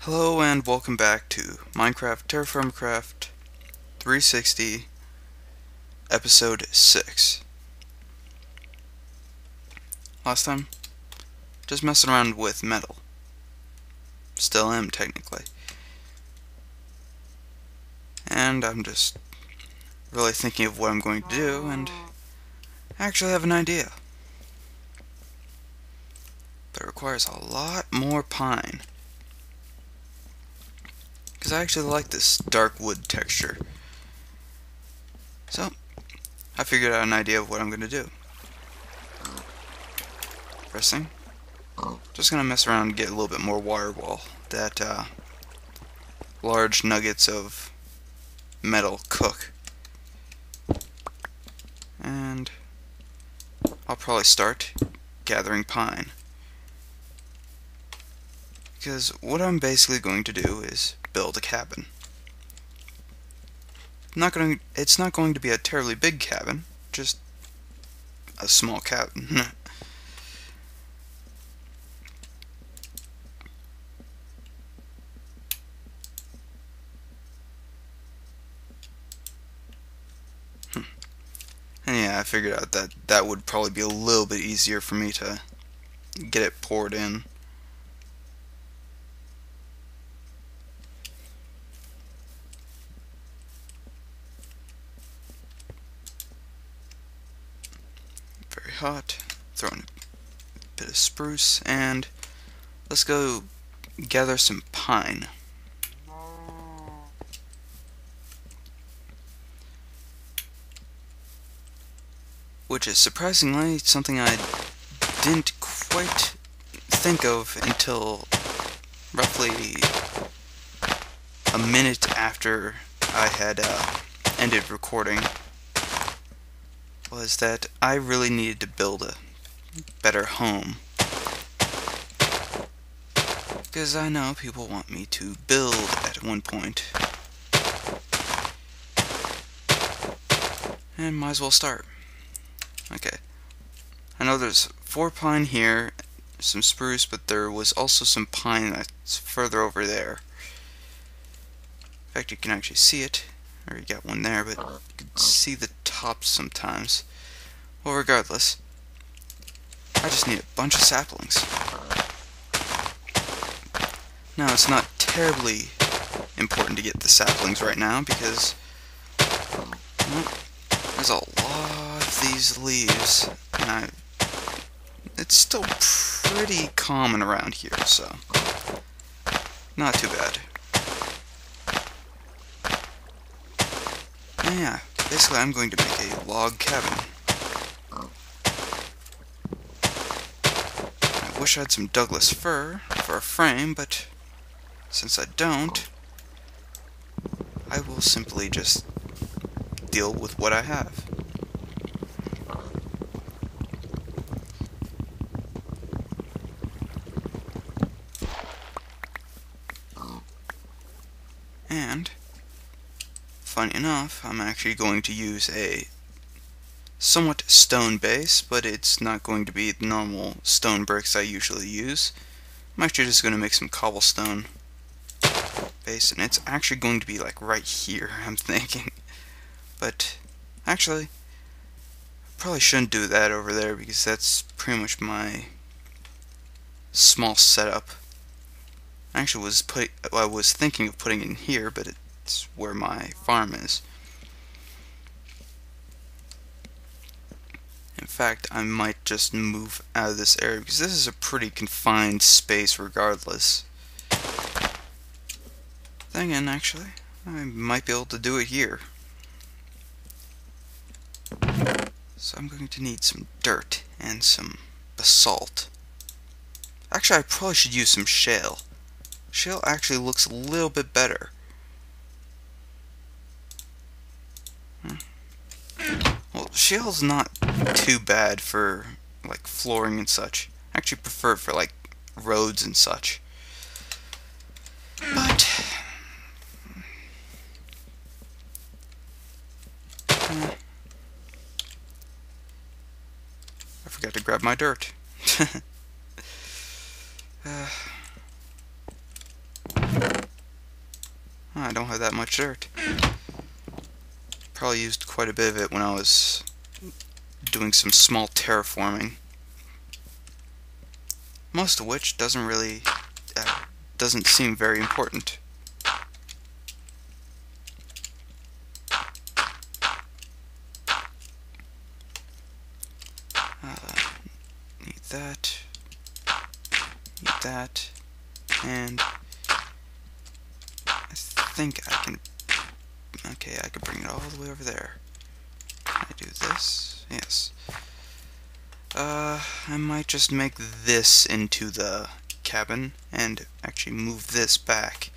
Hello and welcome back to Minecraft TerraFirmaCraft 360 episode 6. Last time, just messing around with metal. Still am technically. And I'm just really thinking of what I'm going to do, and I actually have an idea. But it requires a lot more pine. Because I actually like this dark wood texture. So, I figured out an idea of what I'm going to do. First thing, just going to mess around and get a little bit more wire while that large nuggets of metal cook. And I'll probably start gathering pine. Because what I'm basically going to do is build a cabin. It's not going to be a terribly big cabin, just a small cabin. And yeah, I figured out that that would probably be a little bit easier for me to get it poured in. Very hot. Throwing a bit of spruce, and let's go gather some pine. Which is surprisingly something I didn't quite think of until roughly a minute after I had ended recording, was that I really needed to build a better home. Because I know people want me to build at one point. And might as well start. Okay. I know there's 4 pine here, some spruce, but there was also some pine that's further over there. In fact, you can actually see it. Or you got one there, but you can see the tops sometimes. Well, regardless, I just need a bunch of saplings. Now, it's not terribly important to get the saplings right now because, well, there's a lot of these leaves, and it's still pretty common around here, so not too bad. And yeah, basically I'm going to make a log cabin. I wish I had some Douglas fir for a frame, but since I don't, I will simply just deal with what I have. And, funny enough, I'm actually going to use a somewhat stone base, but it's not going to be the normal stone bricks I usually use. I'm actually just going to make some cobblestone base, and it's actually going to be like right here, I'm thinking. But actually, I probably shouldn't do that over there because that's pretty much my small setup. I was thinking of putting it in here, but it's where my farm is. In fact, I might just move out of this area because this is a pretty confined space regardless. Then again, actually, I might be able to do it here. So I'm going to need some dirt and some basalt. Actually, I probably should use some shale. Shale actually looks a little bit better. Well, shale's not too bad for like flooring and such. I actually prefer it for like roads and such. But I forgot to grab my dirt. I don't have that much dirt. Probably used quite a bit of it when I was doing some small terraforming. Most of which doesn't seem very important. Need that. Need that. And I think I can... Okay, I can bring it all the way over there. Can I do this? Yes. I might just make this into the cabin and actually move this back.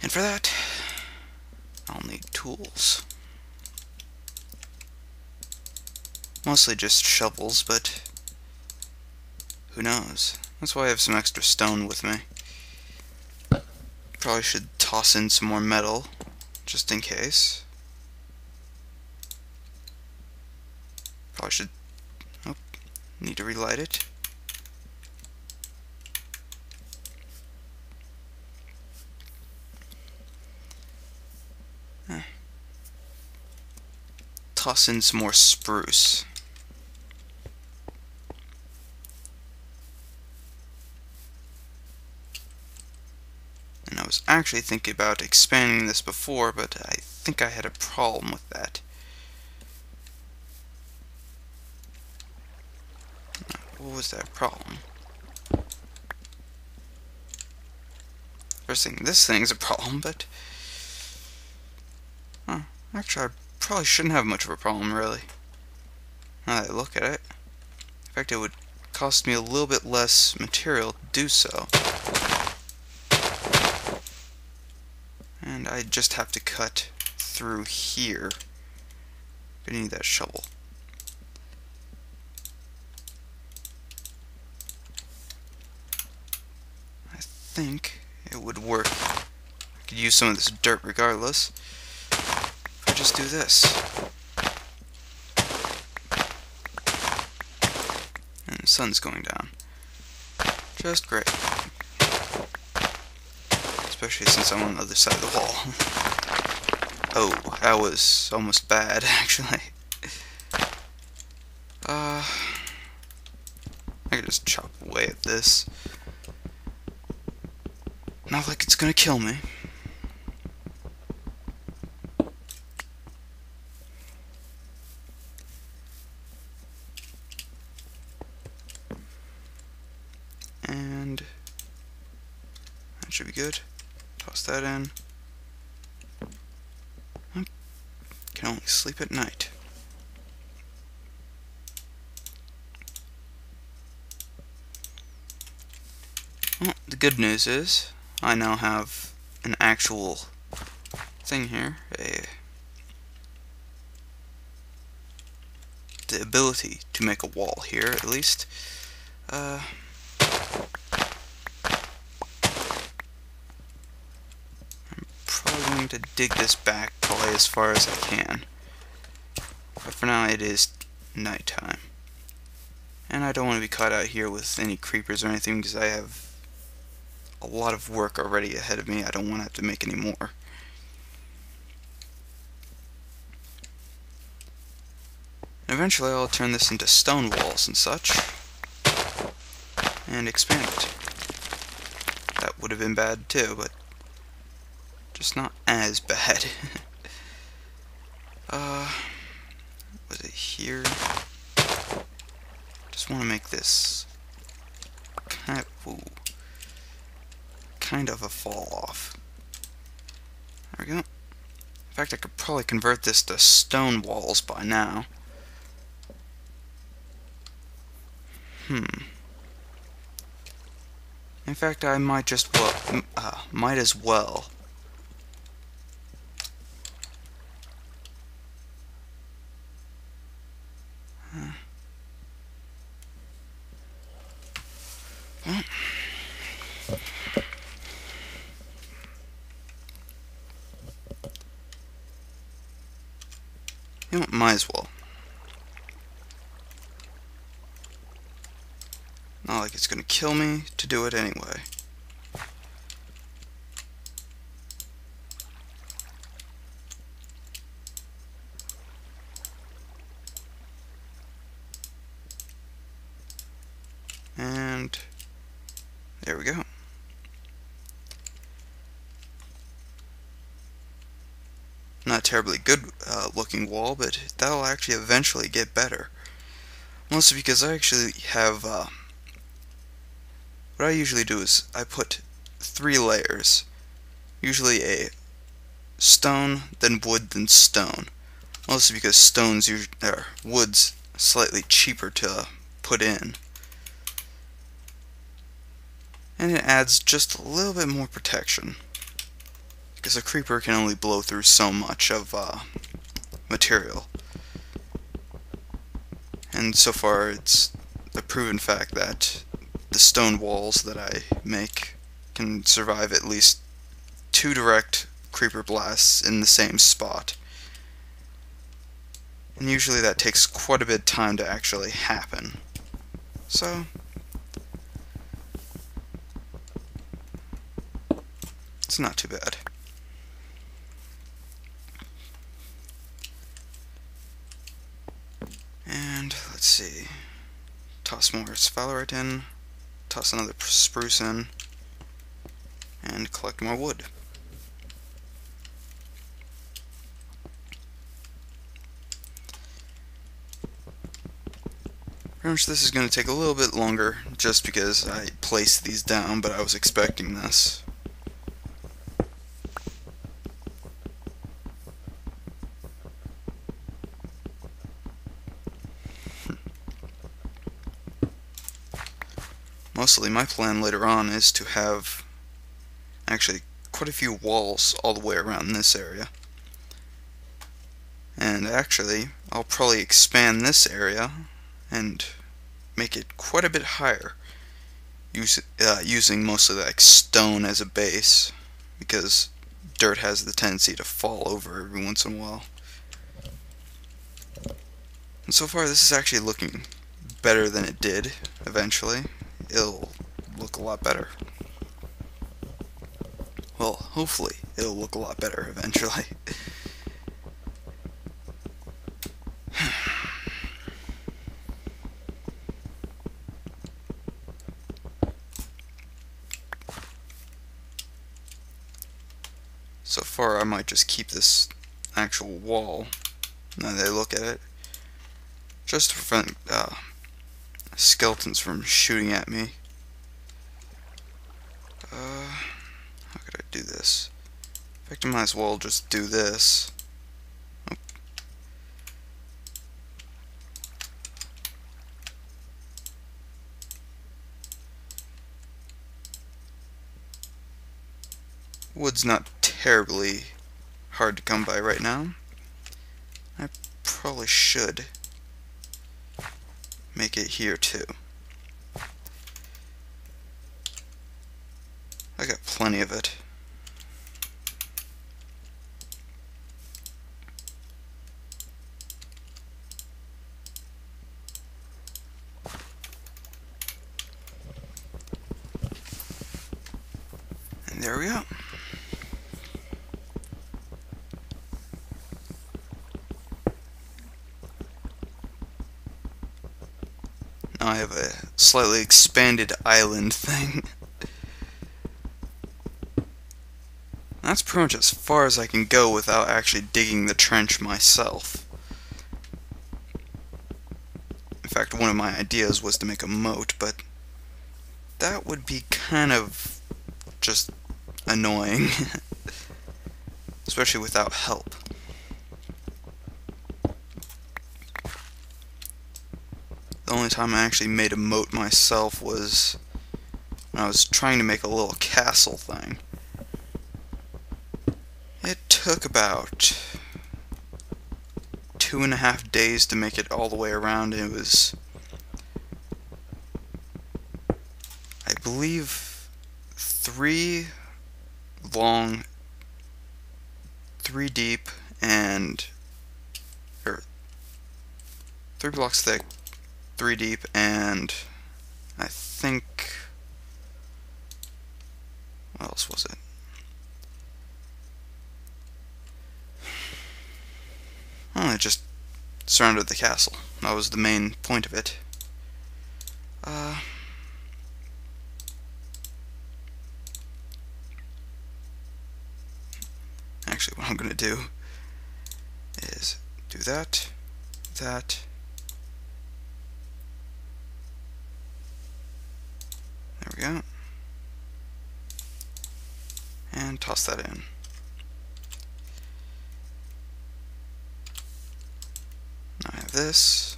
And for that, I'll need tools. Mostly just shovels, but who knows? That's why I have some extra stone with me. Probably should toss in some more metal, just in case. Probably should... Oh, need to relight it. Toss in some more spruce. And I was actually thinking about expanding this before, but I think I had a problem with that. What was that problem? First thing, this thing's a problem, but... actually, I probably shouldn't have much of a problem, really. Now that I look at it. In fact, it would cost me a little bit less material to do so. And I just have to cut through here. I need that shovel. I think it would work. I could use some of this dirt regardless. If I just do this. And the sun's going down. Just great. Especially since I'm on the other side of the wall. Oh, that was almost bad, actually. I could just chop away at this. Not like it's gonna kill me. And that should be good. Toss that in. I can only sleep at night. Well, the good news is I now have an actual thing here, the ability to make a wall here, at least. I'm probably going to dig this back probably as far as I can. But for now it is nighttime. And I don't want to be caught out here with any creepers or anything because I have a lot of work already ahead of me. I don't want to have to make any more. Eventually I'll turn this into stone walls and such. And expand it. That would have been bad too, but just not as bad. Was it here? Just want to make this kind of a fall off. There we go. In fact, I could probably convert this to stone walls by now. In fact, I might just might as well. You know, might as well. Not like it's gonna kill me to do it anyway. There we go. Not a terribly good looking wall, but that'll actually eventually get better. Mostly because I actually have, what I usually do is I put 3 layers. Usually a stone, then wood, then stone. Mostly because wood's slightly cheaper to put in. And it adds just a little bit more protection. Because a creeper can only blow through so much of material. And so far it's a proven fact that the stone walls that I make can survive at least 2 direct creeper blasts in the same spot. And usually that takes quite a bit of time to actually happen. So it's not too bad. And let's see. Toss more sphalerite in, toss another spruce in, and collect more wood. Pretty much this is going to take a little bit longer just because I placed these down, but I was expecting this. Mostly my plan later on is to have actually quite a few walls all the way around this area. And actually, I'll probably expand this area and make it quite a bit higher, using mostly like stone as a base, because dirt has the tendency to fall over every once in a while. And so far this is actually looking better than it did. Eventually it'll look a lot better. Well, hopefully it'll look a lot better eventually. So far I might just keep this actual wall, now that I look at it, just to prevent skeletons from shooting at me. How could I do this? In fact, I might as well just do this. Oh. Wood's not terribly hard to come by right now. I probably should make it here too. I got plenty of it. And there we go. Now I have a slightly expanded island thing. That's pretty much as far as I can go without actually digging the trench myself. In fact, one of my ideas was to make a moat, but that would be kind of just annoying, especially without help. The only time I actually made a moat myself was when I was trying to make a little castle thing. It took about 2.5 days to make it all the way around, and it was, I believe, 3 long, 3 deep, and 3 blocks thick, 3 deep, and I think, what else was it? Well, it just surrounded the castle. That was the main point of it. Actually, what I'm going to do is do that, that. There we go. And toss that in. Now I have this.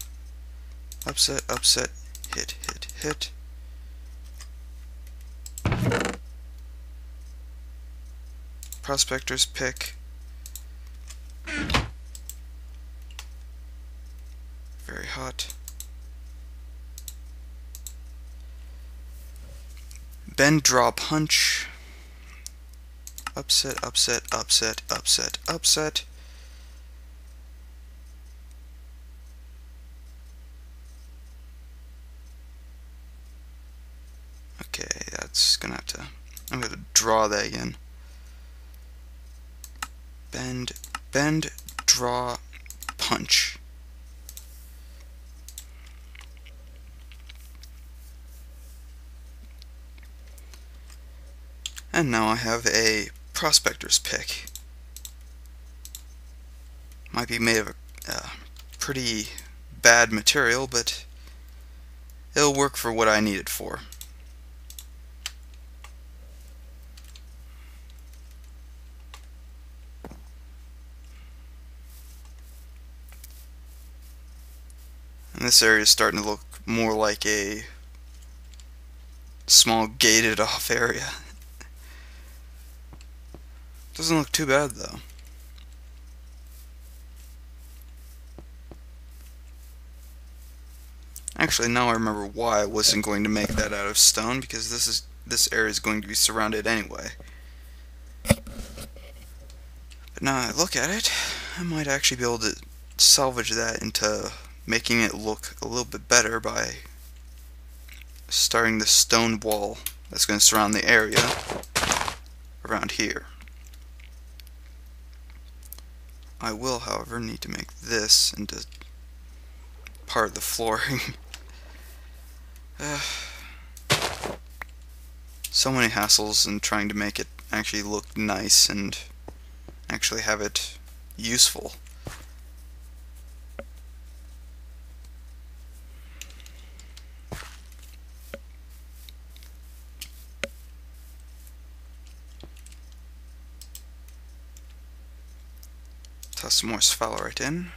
Upset, upset, hit, hit, hit. Prospector's pick. Very hot. Bend, draw, punch. Upset, upset, upset, upset, upset. Okay, that's gonna have to. I'm gonna draw that again. Bend, bend, draw, punch. And now I have a prospector's pick. Might be made of a pretty bad material, but it'll work for what I need it for. And this area is starting to look more like a small gated off area. Doesn't look too bad though. Actually, now I remember why I wasn't going to make that out of stone, because this area is going to be surrounded anyway. But now I look at it, I might actually be able to salvage that into making it look a little bit better by starting the stone wall that's going to surround the area around here. I will, however, need to make this into part of the flooring. So many hassles in trying to make it actually look nice and actually have it useful. Toss some more sphalerite in.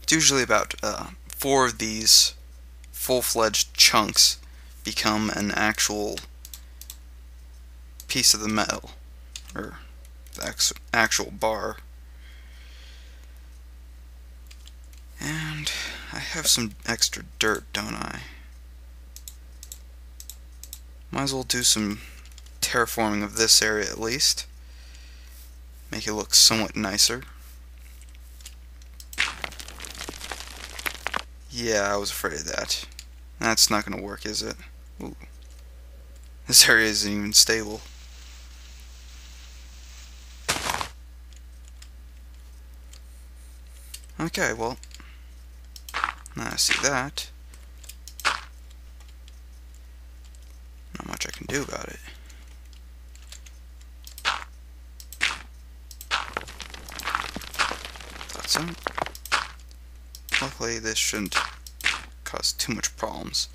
It's usually about 4 of these full-fledged chunks become an actual piece of the metal, or the actual bar. And I have some extra dirt, don't I? Might as well do some terraforming of this area at least. Make it look somewhat nicer. Yeah, I was afraid of that. That's not going to work, is it? Ooh. This area isn't even stable. Okay, well, now I see that. Not much I can do about it. Thought so. Luckily, this shouldn't cause too much problems.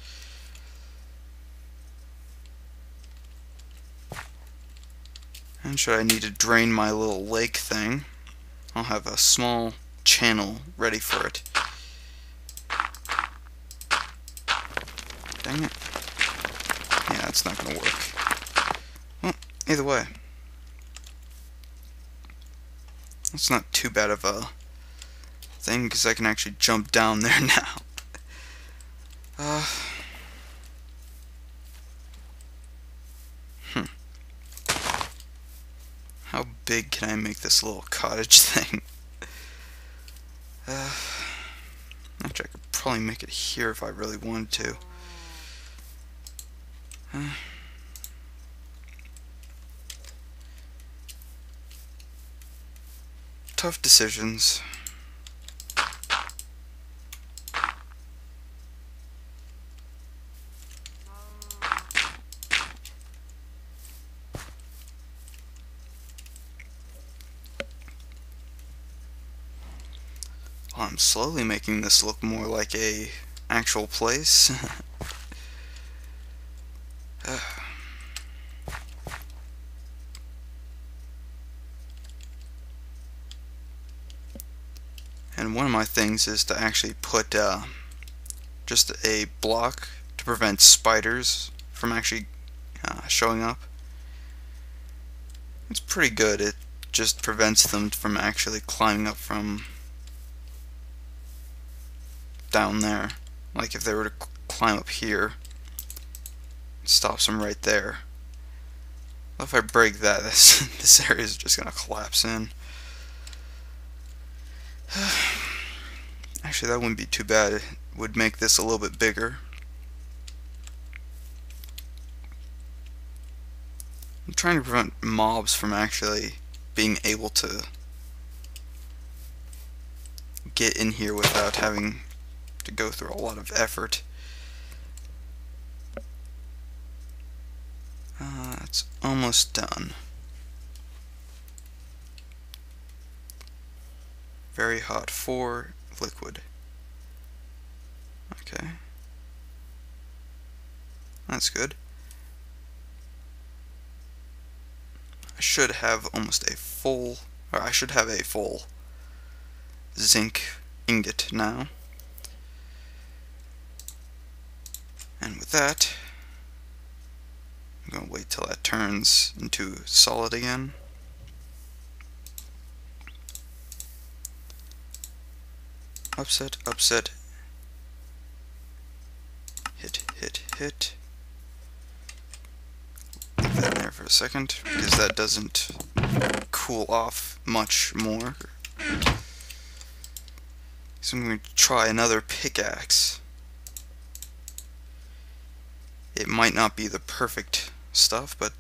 And should I need to drain my little lake thing, I'll have a small channel ready for it. Dang it. Yeah, it's not gonna work. Well, either way. It's not too bad of a thing, because I can actually jump down there now. How big can I make this little cottage thing? Actually, I could probably make it here if I really wanted to. Tough decisions. Well, I'm slowly making this look more like a actual place. And one of my things is to actually put just a block to prevent spiders from actually showing up. It's pretty good. It just prevents them from actually climbing up from down there. Like if they were to climb up here, it stops them right there. Well, if I break that, this area is just gonna collapse in. Actually, that wouldn't be too bad. It would make this a little bit bigger. I'm trying to prevent mobs from actually being able to get in here without having to go through a lot of effort. It's almost done. Very hot 4 liquid. Okay. That's good. I should have almost a full, or I should have a full zinc ingot now. And with that, I'm going to wait till that turns into solid again. Upset, upset, hit, hit, hit. Leave that in there for a second, because that doesn't cool off much more. So I'm going to try another pickaxe. It might not be the perfect stuff, but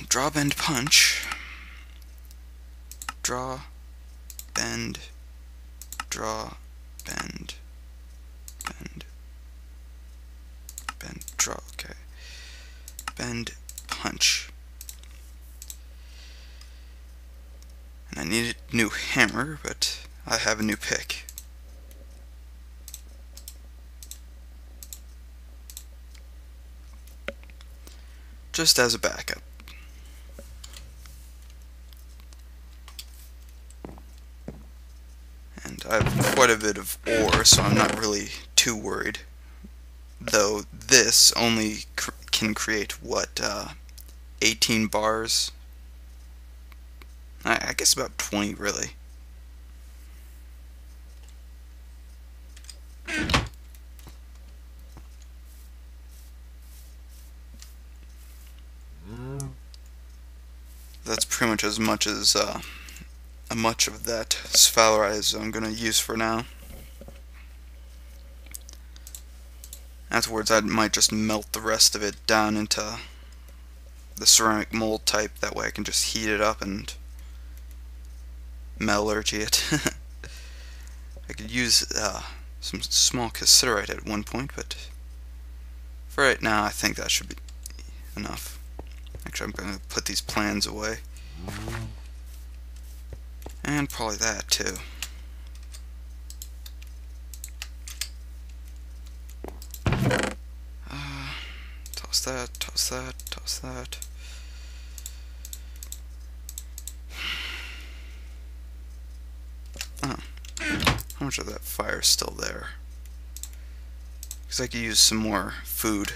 draw, bend, punch. Draw, bend, draw, bend, bend, bend, draw, okay. Bend, punch. And I need a new hammer, but I have a new pick. Just as a backup. And I have quite a bit of ore, so I'm not really too worried. Though this only can create, what, 18 bars? I guess about 20, really. That's pretty much as much of that sphalerite as I'm going to use for now. Afterwards, I might just melt the rest of it down into the ceramic mold type. That way I can just heat it up and metallurgy it. I could use some small cassiterite at one point, but for right now I think that should be enough. Actually, I'm going to put these plans away. And probably that too. Toss that, toss that, toss that. Oh. How much of that fire is still there? Because I could use some more food.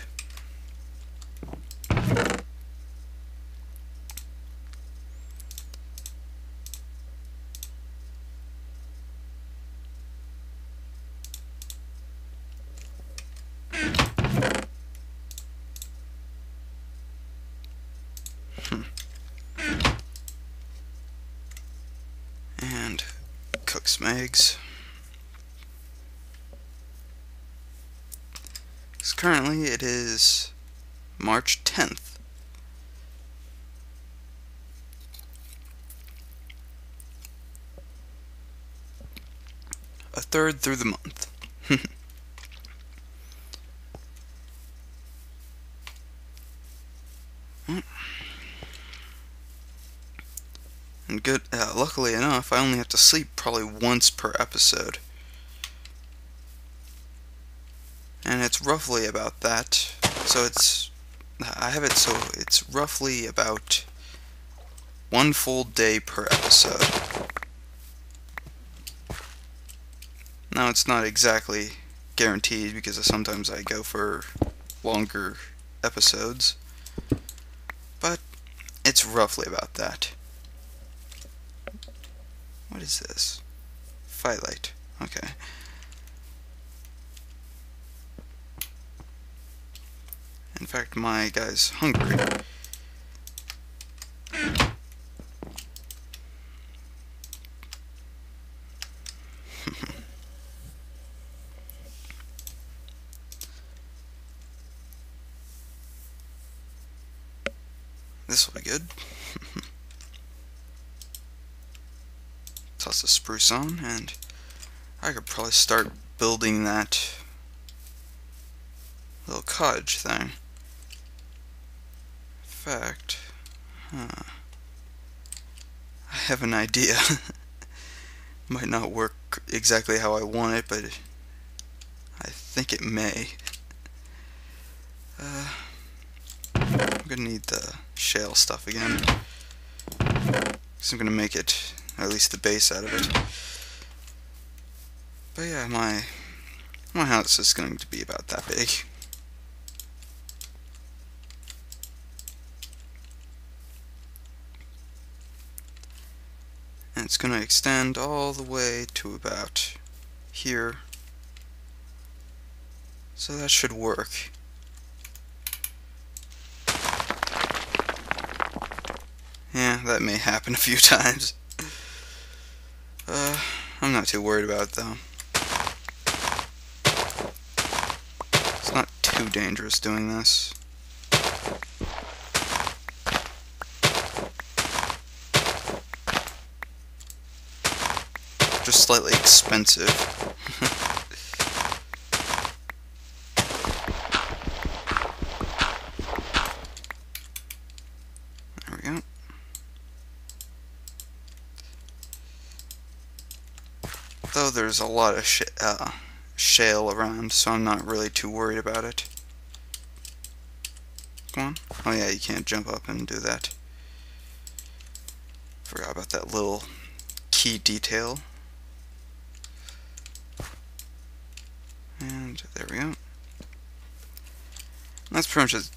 And cook some eggs. Because currently it is March 10th. A third through the month. And luckily enough, I only have to sleep probably once per episode. And it's roughly about that. So I have it so it's roughly about 1 full day per episode. Now it's not exactly guaranteed because sometimes I go for longer episodes, but it's roughly about that. What is this? Firelight. Okay. In fact, my guy's hungry. This will be good. Toss the spruce on, and I could probably start building that little cottage thing. In fact, I have an idea. Might not work exactly how I want it, but I think it may. I'm gonna need the shale stuff again, because I'm gonna make it, at least the base out of it. But yeah, my house is going to be about that big. And it's going to extend all the way to about here. So that should work. Yeah, that may happen a few times. I'm not too worried about it though. It's not too dangerous doing this. Just slightly expensive. There we go. Though there's a lot of shale around, so I'm not really too worried about it. Come on. Oh yeah, you can't jump up and do that. Forgot about that little key detail. And there we go. That's pretty much as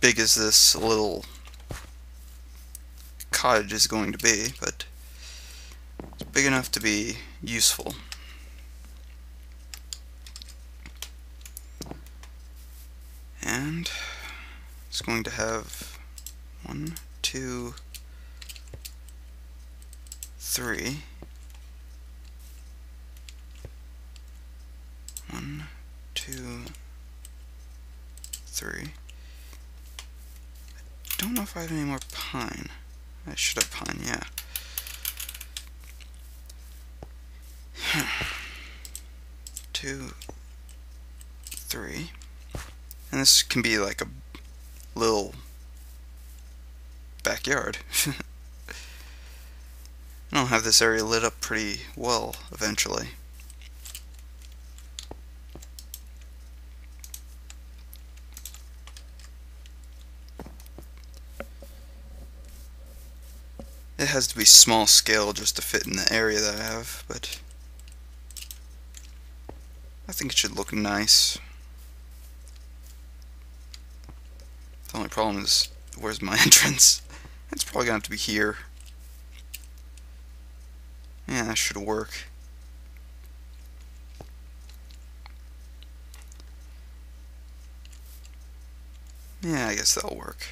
big as this little cottage is going to be, but it's big enough to be useful. And it's going to have 1, 2, 3. 1, 2, 3. I don't know if I have any more pine. I should have pine, yeah. Two, 3. And this can be like a little backyard. I'll have this area lit up pretty well eventually. It has to be small scale just to fit in the area that I have, but I think it should look nice. The only problem is, where's my entrance? It's probably gonna have to be here. Yeah, that should work. Yeah, I guess that'll work.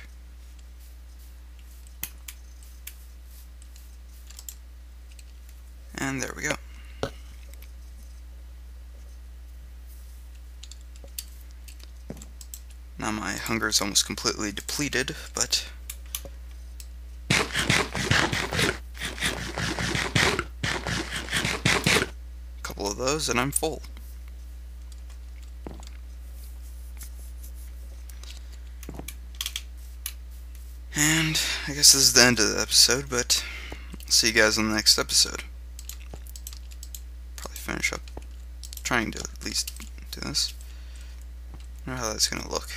And there we go. Now my hunger is almost completely depleted, but a couple of those and I'm full. And I guess this is the end of the episode, but see you guys in the next episode. Probably finish up trying to at least do this. I don't know how that's gonna look.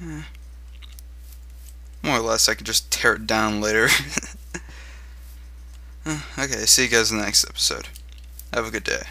More or less, I could just tear it down later. Okay, see you guys in the next episode. Have a good day.